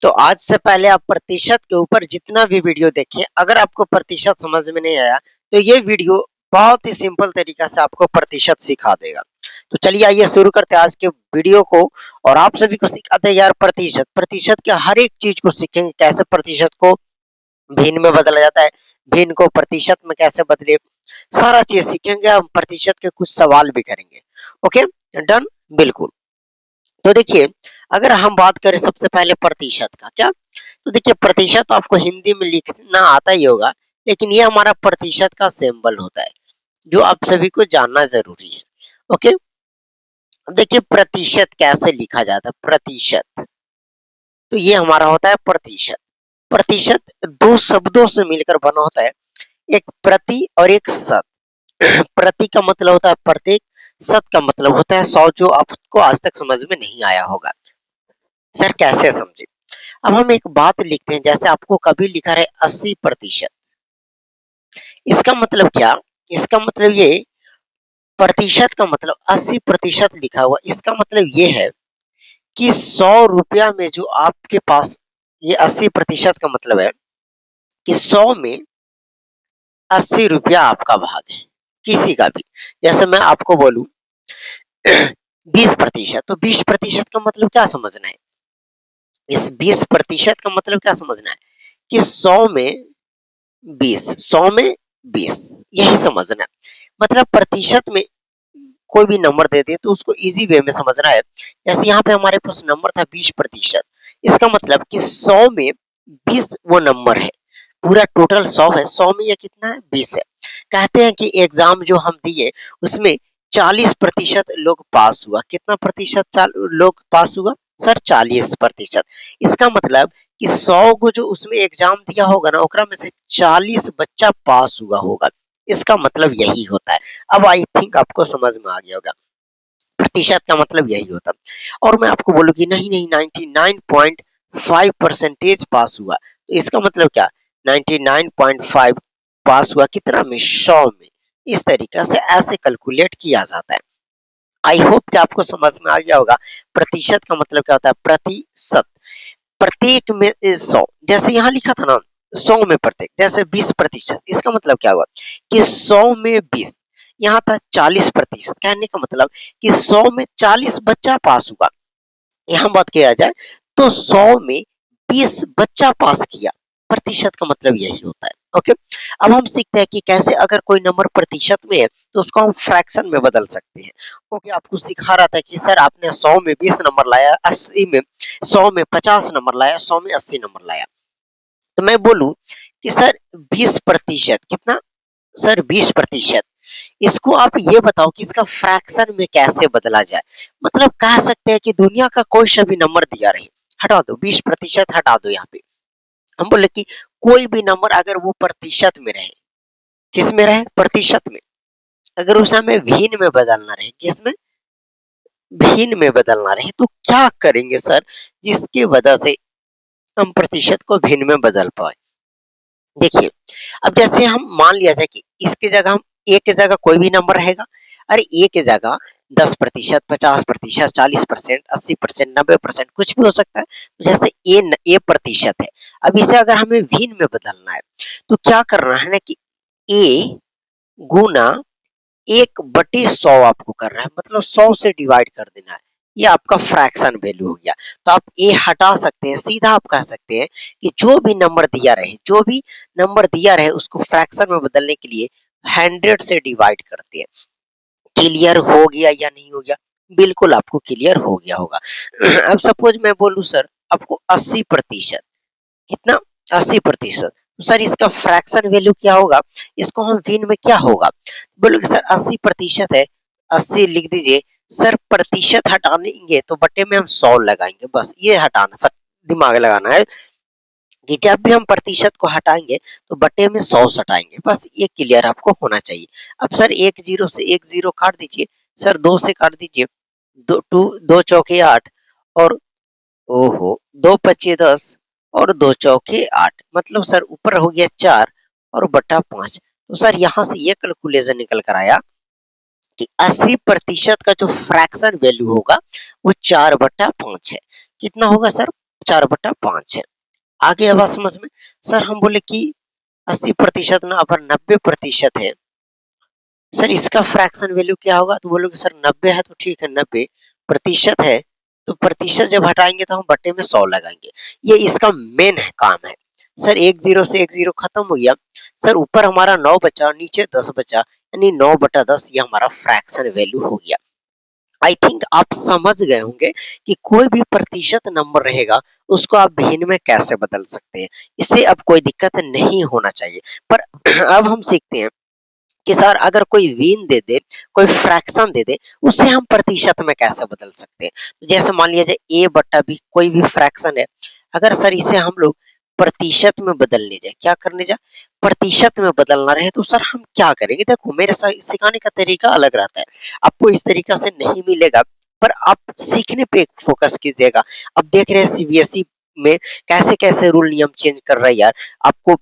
तो आज से पहले आप प्रतिशत के ऊपर जितना भी वीडियो देखें, अगर आपको प्रतिशत समझ में नहीं आया तो ये वीडियो बहुत ही सिंपल तरीका से आपको प्रतिशत सिखा देगा। तो चलिए आइए शुरू करते हैं आज के वीडियो को और आप सभी को सिखाते हैं यार प्रतिशत प्रतिशत के हर एक चीज को सीखेंगे, कैसे प्रतिशत को भिन्न में बदला जाता है, भिन्न को प्रतिशत में कैसे बदले, सारा चीज सीखेंगे। हम प्रतिशत के कुछ सवाल भी करेंगे। ओके, डन, बिल्कुल। तो देखिए, अगर हम बात करें सबसे पहले प्रतिशत का, क्या तो देखिए प्रतिशत तो आपको हिंदी में लिखना आता ही होगा, लेकिन ये हमारा प्रतिशत का सिंबल होता है जो आप सभी को जानना जरूरी है। ओके, अब देखिए प्रतिशत कैसे लिखा जाता है। प्रतिशत तो ये हमारा होता है प्रतिशत। प्रतिशत दो शब्दों से मिलकर बना होता है, एक प्रति और एक शत। प्रति का मतलब होता है प्रत्येक, शत का मतलब होता है 100, जो आपको आज तक समझ में नहीं आया होगा। सर कैसे समझे? अब हम एक बात लिखते हैं, जैसे आपको कभी लिखा रहे 80%। इसका मतलब क्या? इसका मतलब ये, प्रतिशत का मतलब 80% लिखा हुआ, इसका मतलब ये है कि 100 रुपया में जो आपके पास, ये 80% का मतलब है कि 100 में 80 रुपया आपका भाग है, किसी का भी। जैसे मैं आपको बोलूं 20%, तो 20% का मतलब क्या समझना है? इस 20% का मतलब क्या समझना है कि 100 में 20, 100 में 20, यही समझना है। मतलब प्रतिशत में कोई भी नंबर दे दे तो उसको इजी वे में समझना है। जैसे यहाँ पे हमारे पास नंबर था 20%, इसका मतलब कि 100 में 20 वो नंबर है। पूरा टोटल 100 है, 100 में ये कितना है? 20 है। कहते हैं कि एग्जाम जो हम दिए उसमें 40% लोग पास हुआ। कितना प्रतिशत लोग पास हुआ? सर 40%। इसका मतलब कि 100 को जो उसमें एग्जाम दिया होगा ना, ओकरा में से 40 बच्चा पास हुआ होगा। इसका मतलब यही होता है। अब आई थिंक आपको समझ में आ गया होगा, प्रतिशत का मतलब यही होता है। और मैं आपको बोलूँ कि नहीं नहीं 99.5% पास हुआ, तो इसका मतलब क्या? 99.5 पास हुआ कितना में? 100 में। इस तरीका से ऐसे कैलकुलेट किया जाता है। आई होप कि आपको समझ में आ गया होगा प्रतिशत का मतलब क्या होता है। प्रतिशत, प्रत्येक में 100, जैसे यहाँ लिखा था ना 100 में प्रत्येक, जैसे 20%, इसका मतलब क्या हुआ कि 100 में 20। यहाँ था 40%, कहने का मतलब कि 100 में 40 बच्चा पास हुआ। यहाँ बात किया जाए तो 100 में 20 बच्चा पास किया। प्रतिशत का मतलब यही होता है। ओके, अब हम सीखते हैं कि कैसे अगर कोई नंबर प्रतिशत में है तो उसको हम फ्रैक्शन में बदल सकते हैं। ओके, आपको सिखा रहा था कि सर आपने 100 में 20 नंबर लाया, 80 में 100 में 50 नंबर लाया, 100 में 80 नंबर लाया। तो मैं बोलूं कि सर 20%, कितना? सर 20%। इसको आप ये बताओ कि इसका फ्रैक्शन में कैसे बदला जाए। मतलब कह सकते हैं कि दुनिया का कोई सा भी नंबर दिया रहे, हटा दो 20% हटा दो। यहाँ पे हम बोले कि कोई भी नंबर अगर वो प्रतिशत में रहे, किस में रहे? प्रतिशत में। अगर उसे हमें भिन्न में बदलना रहे, किस में? भिन्न में बदलना रहे, तो क्या करेंगे सर जिसकी वजह से हम प्रतिशत को भिन्न में बदल पाए? देखिए, अब जैसे हम मान लिया जाए कि इसके जगह हम ए के जगह कोई भी नंबर रहेगा। अरे ए के जगह 10%, 50%, 40%, 80%, 90%, कुछ भी हो सकता है। तो जैसे ए प्रतिशत है, अब इसे अगर हमें भिन्न में बदलना है तो क्या करना है ना कि ए गुना 1/100 आपको करना है, मतलब 100 से डिवाइड कर देना है। ये आपका फ्रैक्शन वैल्यू हो गया। तो आप ए हटा सकते हैं, सीधा आप कह सकते हैं कि जो भी नंबर दिया रहे, जो भी नंबर दिया रहे उसको फ्रैक्शन में बदलने के लिए 100 से डिवाइड करते हैं। क्लियर हो गया या नहीं हो गया? बिल्कुल आपको क्लियर हो गया होगा। अब सपोज मैं बोलूं सर आपको 80%, कितना? 80%। सर इसका फ्रैक्शन वैल्यू क्या होगा? इसको हम भिन्न में क्या होगा? बोलोगे सर 80% है, 80 लिख दीजिए। सर प्रतिशत हटाएंगे तो बटे में हम 100 लगाएंगे, बस ये हटाना, सब दिमाग लगाना है कि जब भी हम प्रतिशत को हटाएंगे तो बटे में 100 हटाएंगे, बस ये क्लियर आपको होना चाहिए। अब सर एक जीरो से एक जीरो काट दीजिए, सर दो से काट दीजिए, दो चौके 8, और ओहो, 2 × 5 = 10, और 2 × 4 = 8, मतलब सर ऊपर हो गया 4 और बटा 5। तो सर यहाँ से ये कैलकुलेशन निकल कर आया कि 80% का जो फ्रैक्शन वैल्यू होगा वो 4/5 है। कितना होगा सर? 4/5 है। आगे अब बात समझ में। सर हम बोले कि 80% ना अगर 90% है, सर इसका फ्रैक्शन वैल्यू क्या होगा? तो बोलोगे सर 90 है तो ठीक है, 90% है तो प्रतिशत जब हटाएंगे तो हम बट्टे में 100 लगाएंगे। ये इसका मेन है काम है। सर एक जीरो से एक जीरो खत्म हो गया। सर ऊपर हमारा 9 बचा और नीचे 10 बचा, यानी 9/10 ये हमारा फ्रैक्शन वैल्यू हो गया। आई थिंक आप समझ गए होंगे कि कोई भी प्रतिशत नंबर रहेगा उसको आप भिन्न में कैसे बदल सकते हैं। इससे अब कोई दिक्कत नहीं होना चाहिए। पर अब हम सीखते हैं कि सर अगर कोई वीन दे दे, कोई फ्रैक्शन दे दे, उसे हम प्रतिशत में कैसे बदल सकते हैं? तो जैसे मान लिया जाए a/b कोई भी फ्रैक्शन है, अगर सर इसे हम लोग प्रतिशत में बदलने जाए, क्या करने जाए? प्रतिशत में बदलना रहे तो सर हम क्या करेंगे? देखो मेरे सिखाने का तरीका अलग रहता है, आपको इस तरीका से नहीं मिलेगा, पर आप सीखने पे फोकस कीजिएगा। अब देख रहे हैं सीबीएसई में कैसे-कैसे रूल नियम चेंज कर रहा है यार। आपको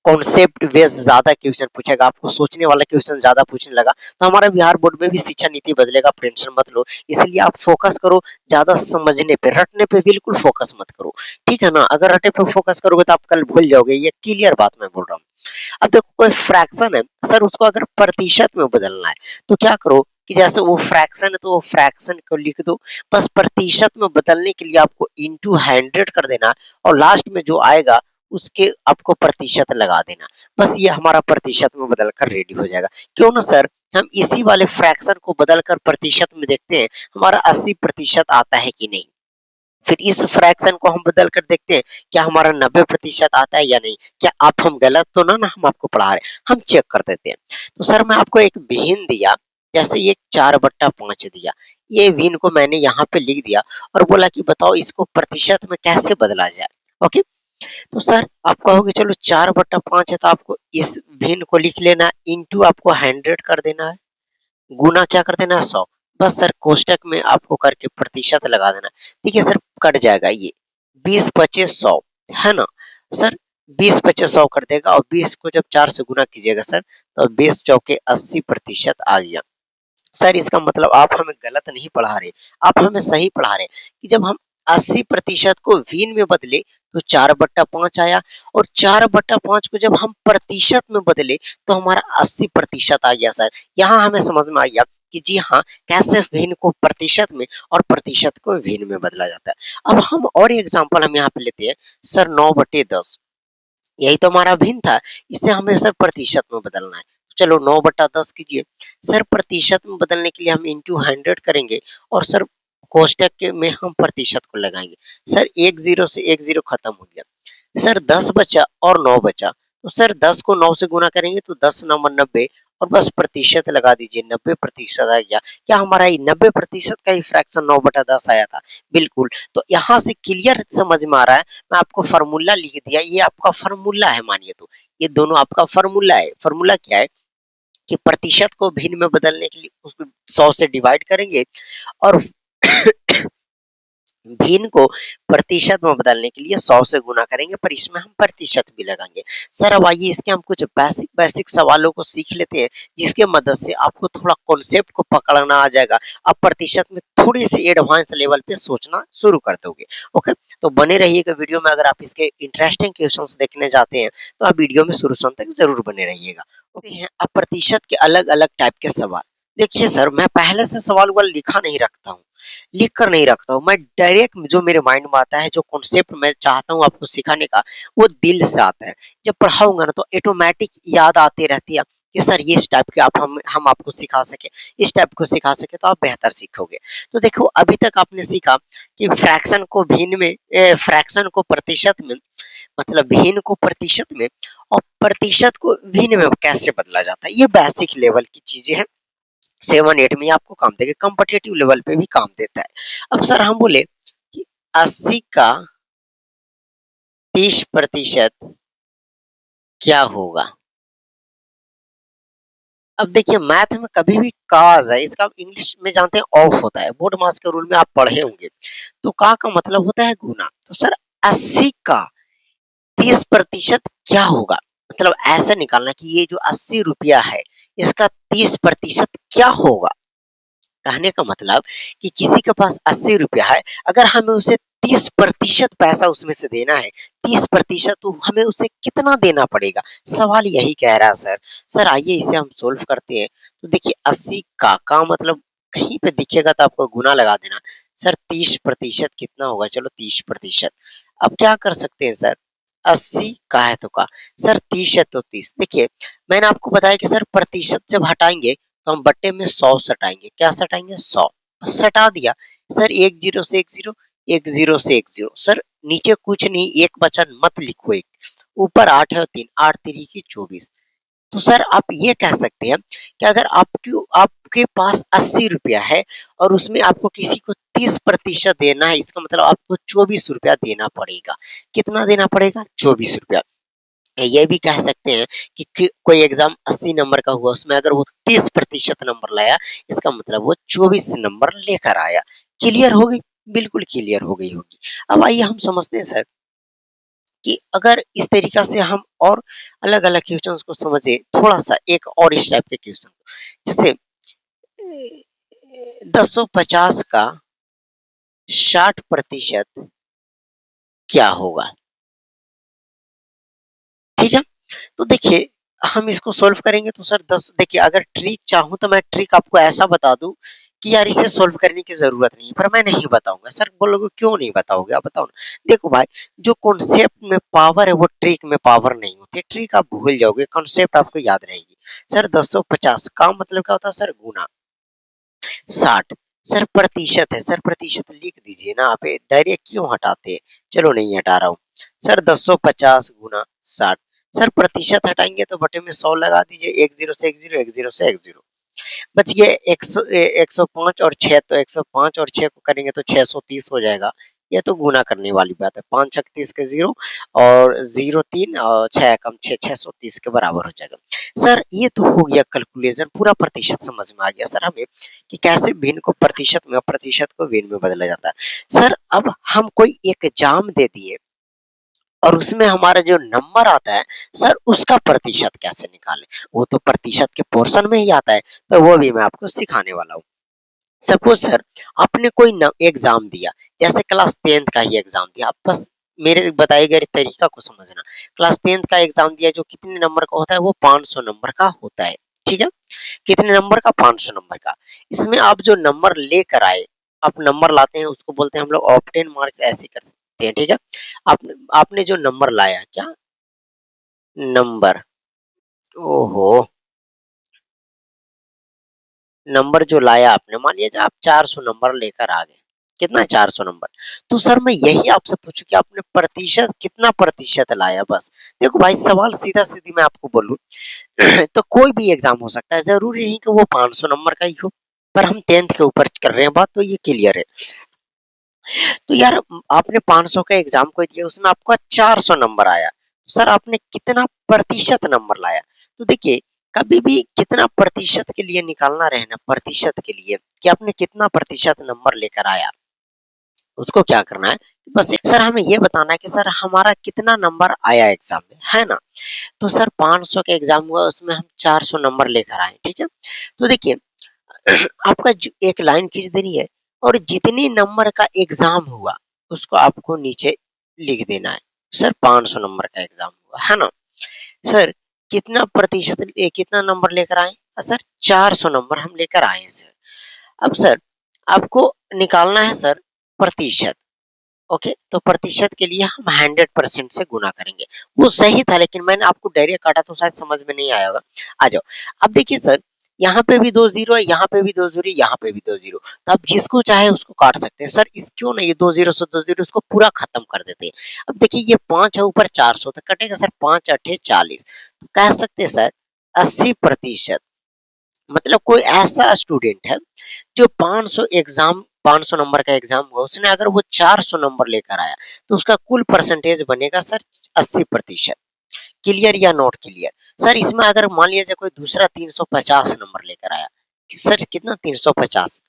कॉन्सेप्ट बेस्ड ज्यादा क्वेश्चन पूछेगा, आपको सोचने वाला क्वेश्चन ज्यादा पूछने लगा, तो हमारा बिहार बोर्ड में भी शिक्षा नीति बदलेगा, आप टेंशन मत लो। इसलिए आप फोकस करो ज्यादा समझने पे, रटने पे बिल्कुल फोकस मत करो, ठीक है ना? अगर रटे पे फोकस करोगे तो आप कल भूल जाओगे, ये क्लियर बात मैं बोल रहा हूँ। अब देखो कोई फ्रैक्शन है, सर उसको अगर प्रतिशत में बदलना है तो क्या करो कि जैसे वो फ्रैक्शन है तो वो फ्रैक्शन को लिख दो, बस प्रतिशत में बदलने के लिए आपको इंटू 100 कर देना और लास्ट में जो आएगा उसके आपको प्रतिशत लगा देना। बस ये हमारा प्रतिशत में बदल कर रेडी हो जाएगा। क्यों ना सर हम इसी वाले फ्रैक्शन को बदल कर प्रतिशत में देखते हैं हमारा 80% आता है कि नहीं। फिर इस फ्रैक्शन को हम बदल कर देखते हैं क्या हमारा 90% आता है या नहीं। क्या आप हम गलत तो ना हम आपको पढ़ा रहे हैं, हम चेक कर देते हैं। तो सर मैं आपको एक भिन्न दिया, जैसे ये 4/5 दिया, ये भिन्न को मैंने यहाँ पे लिख दिया और बोला कि बताओ इसको प्रतिशत में कैसे बदला जाए। ओके, तो सर आप कहोगे चलो 4/5 है तो आपको इस भिन्न को लिख लेना, इंटू आपको 100 कर देना है, गुना क्या कर देना है 100। बस सर कोष्टक में आपको करके प्रतिशत लगा देना। देखिए सर कट जाएगा ये 20, 25, 100 है ना। सर 20, 25, 100 कर देगा और 20 को जब 4 से गुना कीजिएगा सर तो 20 चौके 80% आ गया। सर इसका मतलब आप हमें गलत नहीं पढ़ा रहे, आप हमें सही पढ़ा रहे कि जब हम 80% को वीन में बदले तो 4/5 आया और 4/5 को जब हम प्रतिशत में बदले तो हमारा 80% आ गया। सर यहाँ हमें समझ में आ गया कि जी हाँ कैसे भिन्न को प्रतिशत में और प्रतिशत को भिन्न में बदला जाता है। अब हम और एग्जांपल हम यहाँ पे लेते हैं। सर 9/10 यही तो हमारा भिन्न था, इसे हमें सर प्रतिशत में बदलना है। चलो 9/10 कीजिए। सर प्रतिशत में बदलने के लिए हम इंटू 100 करेंगे और सर कोष्टक के में हम प्रतिशत को लगाएंगे। सर एक जीरो से एक जीरो खत्म हो गया। सर 10 बचा और 9 बचा, तो सर 10 को 9 से गुना करेंगे तो 10×9 90 और बस प्रतिशत लगा दीजिए, 90% आ गया। क्या हमारा ये 90% का ही फ्रैक्शन 9/10 आया था? बिल्कुल। तो यहाँ से क्लियर समझ में आ रहा है, मैं आपको फार्मूला लिख दिया, ये आपका फार्मूला है मानिए तो, ये दोनों आपका फार्मूला है। फार्मूला क्या है कि प्रतिशत को भिन्न में बदलने के लिए उसको 100 से डिवाइड करेंगे और भिन्न को प्रतिशत में बदलने के लिए 100 से गुना करेंगे, पर इसमें हम प्रतिशत भी लगाएंगे। सर अब आइए इसके हम कुछ बेसिक बेसिक सवालों को सीख लेते हैं जिसके मदद से आपको थोड़ा कॉन्सेप्ट को पकड़ना आ जाएगा। आप प्रतिशत में थोड़ी सी एडवांस लेवल पे सोचना शुरू कर दोगे। ओके, तो बने रहिएगा वीडियो में। अगर आप इसके इंटरेस्टिंग क्वेश्चंस देखने जाते हैं तो आप वीडियो में शुरू से अंत तक जरूर बने रहिएगा। ओके हैं अब प्रतिशत के अलग अलग टाइप के सवाल। देखिए सर मैं पहले से सवाल वाल लिखा नहीं रखता हूँ, लिख कर नहीं रखता हूँ, मैं डायरेक्ट जो मेरे माइंड में आता है, जो कॉन्सेप्ट मैं चाहता हूँ आपको सिखाने का, वो दिल से आता है। जब पढ़ाऊंगा ना तो ऑटोमेटिक याद आती रहती है कि सर ये इस टाइप के आप हम आपको सिखा सके, इस टाइप को सिखा सके तो आप बेहतर सीखोगे। तो देखो अभी तक आपने सीखा कि फ्रैक्शन को भिन्न में, फ्रैक्शन को प्रतिशत में, मतलब भिन्न को प्रतिशत में और प्रतिशत को भिन्न में कैसे बदला जाता है। ये बेसिक लेवल की चीजें हैं, 7-8 में आपको काम देगा, कॉम्पिटिटिव लेवल पे भी काम देता है। अब सर हम बोले कि 80 का 30% क्या होगा? अब देखिए मैथ में कभी भी का आ जाए, इसका इंग्लिश में जानते हैं ऑफ होता है, बोर्ड मास के रूल में आप पढ़े होंगे। तो का मतलब होता है गुना। तो सर 80 का 30% क्या होगा? मतलब ऐसा निकालना कि ये जो 80 रुपया है इसका 30% क्या होगा। कहने का मतलब कि किसी के पास 80 रुपया है, अगर हमें उसे 30% पैसा उसमें से देना है, 30% तो हमें उसे कितना देना पड़ेगा? सवाल यही कह रहा है सर। सर आइए इसे हम सोल्व करते हैं। तो देखिए 80 का मतलब कहीं पे दिखेगा तो आपको गुना लगा देना। सर 30% कितना होगा? चलो 30%। अब क्या कर सकते हैं सर? 80 का है तो का। सर 30 है तो 30। देखिए मैंने आपको बताया कि सर प्रतिशत जब हटाएँगे तो हम बट्टे में 100 सटाएँगे। क्या सटाएँगे? 100। बस सटा दिया। सर 1 ज़ीरो से 1 ज़ीरो, 1 ज़ीरो से 1 ज़ीरो। सर नीचे कुछ नहीं, एक वचन मत लिखो एक। ऊपर 8 है और 3, 8 तिरी 24। तो सर आप ये कह सकते हैं कि अगर आपके पास 80 रुपया है और उसमें आपको किसी को 30% देना है, इसका मतलब आपको 24 रुपया देना पड़ेगा। कितना देना पड़ेगा? 24 रुपया। ये भी कह सकते हैं कि कोई एग्जाम 80 नंबर का हुआ, उसमें अगर वो 30% नंबर लाया, इसका मतलब वो 24 नंबर लेकर आया। क्लियर हो गई? बिल्कुल क्लियर हो गई होगी। अब आइए हम समझते हैं सर कि अगर इस तरीका से हम और अलग-अलग क्वेश्चंस को समझे, थोड़ा-सा एक और इस टाइप के क्वेश्चन को, जैसे 1050 का 60% क्या होगा? ठीक है? तो देखिए हम इसको सॉल्व करेंगे तो सर 10, देखिए अगर ट्रिक चाहूँ तो मैं ट्रिक आपको ऐसा बता दूँ कि यार इसे सॉल्व करने की ज़रूरत नहीं है, पर मैं नहीं बताऊँगा। सर बोलोगे क्यों नहीं बताओगे? आप बताओ ना। देखो भाई, जो कॉन्सेप्ट में पावर है वो ट्रिक में पावर नहीं होती है। ट्रिक आप भूल जाओगे, कॉन्सेप्ट आपको याद रहेगी। सर 1050 का मतलब क्या होता है सर? गुना। 60 सर प्रतिशत है, सर प्रतिशत लिख दीजिए ना, आप डायरेक्ट क्यों हटाते हैं? चलो नहीं हटा रहा हूँ। सर 1050 गुना 60। सर प्रतिशत हटाएंगे तो बटे में 100 लगा दीजिए। 1 जीरो से 1 जीरो, 1 जीरो से 1 जीरो। बच गए 105 और 6, तो 105 और 6 को करेंगे तो 630 हो जाएगा। ये तो गुना करने वाली बात है। 5 छक 30 के 0 और 0 3 और 6 कम 6, 630 के बराबर हो जाएगा। सर ये तो हो गया कैलकुलेशन, पूरा प्रतिशत समझ में आ गया सर हमें कि कैसे भिन्न को प्रतिशत में और प्रतिशत को भिन्न में बदला जाता है। सर अब हम कोई एक एग्जाम दे दिए और उसमें हमारा जो नंबर आता है, सर उसका प्रतिशत कैसे निकालें? वो तो प्रतिशत के पोर्शन में ही आता है, तो वो भी मैं आपको सिखाने वाला हूँ। सपोज सर आपने कोई एग्जाम दिया, जैसे क्लास 10th का ही एग्जाम दिया, आप बस मेरे बताए गए तरीका को समझना। क्लास 10th का एग्जाम दिया, जो कितने नंबर का होता है? वो 500 नंबर का होता है। ठीक है? कितने नंबर का? 500 नंबर का। इसमें आप जो नंबर लेकर आए, आप नंबर लाते हैं उसको बोलते हैं हम लोग ऑब्टेन मार्क्स, ऐसे कर सकते हैं। ठीक है? आपने आपने जो नंबर लाया, क्या नंबर, ओहो, नंबर जो लाया आपने, मान लीजिए आप 400 नंबर लेकर आ गए। कितना? 400 नंबर। तो सर मैं यही आपसे पूछूं कि आपने प्रतिशत कितना प्रतिशत लाया? बस देखो भाई, सवाल सीधा सीधी मैं आपको बोलूं तो कोई भी एग्जाम हो सकता है, जरूरी नहीं कि वो 500 नंबर का ही हो। पर हम 10th के ऊपर कर रहे हैं बात, तो ये क्लियर है। तो यार आपने 500 का एग्जाम को दिया, उसमें आपका 400 नंबर आया, सर आपने कितना प्रतिशत नंबर लाया? तो देखिए कभी भी कितना प्रतिशत के लिए निकालना रहना, प्रतिशत के लिए कि आपने कितना प्रतिशत नंबर लेकर आया, उसको क्या करना है कि बस सर हमें ये बताना है कि सर हमारा कितना नंबर आया एग्जाम में, है ना? तो सर 500 का एग्जाम हुआ, उसमें हम 400 नंबर लेकर आए। ठीक है? तो देखिए आपका एक लाइन खींच देनी है और जितनी नंबर का एग्जाम हुआ उसको आपको नीचे लिख देना है। सर 500 नंबर का एग्जाम हुआ, है ना? सर कितना प्रतिशत कितना नंबर लेकर आए? सर 400 नंबर हम लेकर आए हैं सर। अब सर आपको निकालना है सर प्रतिशत। ओके, तो प्रतिशत के लिए हम 100% से गुना करेंगे। वो सही था, लेकिन मैंने आपको डायरेक्ट काटा तो शायद समझ में नहीं आया होगा। आ जाओ। अब देखिए सर, यहाँ पे भी 2 ज़ीरो है, यहाँ पे भी 2 ज़ीरो, यहाँ पे भी 2 ज़ीरो। तो आप जिसको चाहे उसको काट सकते हैं। सर इस क्यों नहीं, ये 2 ज़ीरो से 2 ज़ीरो इसको पूरा खत्म कर देते हैं। अब देखिए ये 5 है, ऊपर 400 तो कटेगा सर, 5 8 40। तो कह सकते हैं सर 80%। मतलब कोई ऐसा स्टूडेंट है जो 500 नंबर का एग्जाम हुआ, उसने अगर वो 400 नंबर लेकर आया तो उसका कुल परसेंटेज बनेगा सर 80%। क्लियर या नॉट क्लियर? सर इसमें अगर मान लिया जाए कोई दूसरा 350 नंबर लेकर आया, कि सर कितना? 350,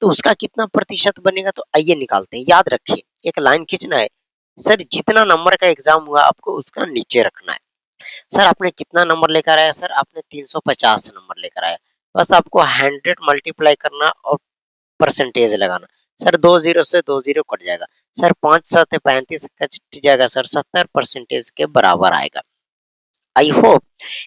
तो उसका कितना प्रतिशत बनेगा? तो आइए निकालते हैं। याद रखिए, एक लाइन खींचना है। सर जितना नंबर का एग्जाम हुआ आपको उसका नीचे रखना है। सर आपने कितना नंबर लेकर आया? सर आपने 350 नंबर लेकर आया। बस आपको 100 मल्टीप्लाई करना और परसेंटेज लगाना। सर 2 ज़ीरो से 2 ज़ीरो कट जाएगा। सर 5 7 35 कट जाएगा सर 70% के बराबर आएगा। आई होप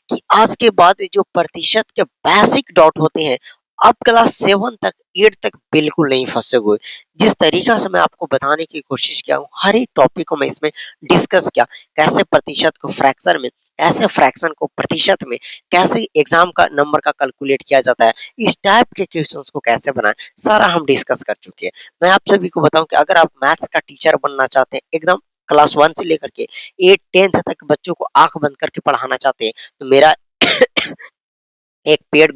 कि आज के बाद ये जो प्रतिशत के बेसिक डॉट होते हैं, आप क्लास 7 तक 8 तक बिल्कुल नहीं फँसोगे। जिस तरीका से मैं आपको बताने की कोशिश किया हूँ, हर एक टॉपिक को मैं इसमें डिस्कस किया, कैसे प्रतिशत को फ्रैक्शन में, कैसे फ्रैक्शन को प्रतिशत में, कैसे एग्ज़ाम का नंबर का कैलकुलेट किया जाता है, इस टाइप के क्वेश्चंस को कैसे बनाएँ, सारा हम डिस्कस कर चुके हैं। मैं आप सभी को बताऊँ कि अगर आप मैथ्स का टीचर बनना चाहते हैं, एकदम क्लास 1 से लेकर के 8 10th तक बच्चों को आँख बंद करके पढ़ाना चाहते हैं, तो मेरा एक पेड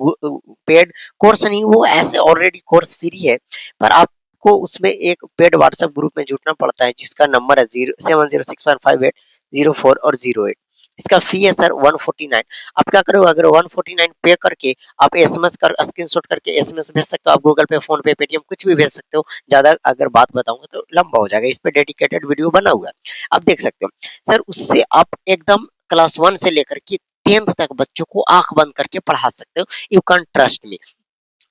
कोर्स नहीं, वो ऐसे ऑलरेडी कोर्स फ्री है, पर आपको उसमें एक पेड व्हाट्सएप ग्रुप में जुड़ना पड़ता है, जिसका नंबर है 07061580 और 08। इसका फी है सर 149। आप क्या करोगे, अगर 149 पे करके आप एसएमएस कर स्क्रीनशॉट करके एसएमएस भेज सकते हो, आप गूगल पे, फोन पे, पेटीएम कुछ भी भेज सकते हो। ज्यादा अगर बात बताऊंगा तो लंबा हो जाएगा, इस पे डेडिकेटेड वीडियो बना हुआ है, आप देख सकते हो। सर उससे आप एकदम क्लास 1 से लेकर के 10th तक बच्चों को आंख बंद करके पढ़ा सकते हो। You can trust me.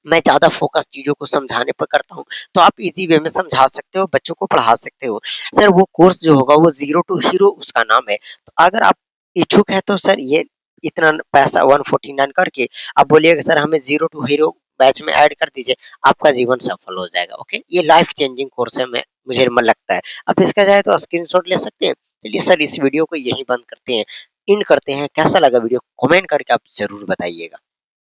मैं ज़्यादा फ़ोकस चीज़ों को समझाने पर करता हूँ, तो आप ईज़ी वे में समझा सकते हो, बच्चों को पढ़ा सकते हो। सर वो कोर्स जो होगा वो ज़ीरो टू हीरो उसका नाम है। तो अगर आप इच्छुक हैं तो सर ये इतना पैसा 149 करके आप बोलिएगा सर हमें ज़ीरो टू हीरो बैच में ऐड कर दीजिए, आपका जीवन सफल हो जाएगा, ओके? ये लाइफ़ चेंजिंग कोर्स है, मैं मुझे म लगता है। आप इसका चाहे तो स्क्रीनशॉट ले सकते हैं। चलिए सर इस वीडियो को यहीं बंद करते हैं, एंड करते हैं। कैसा लगा वीडियो? कमेंट करके आप ज़रूर बताइएगा।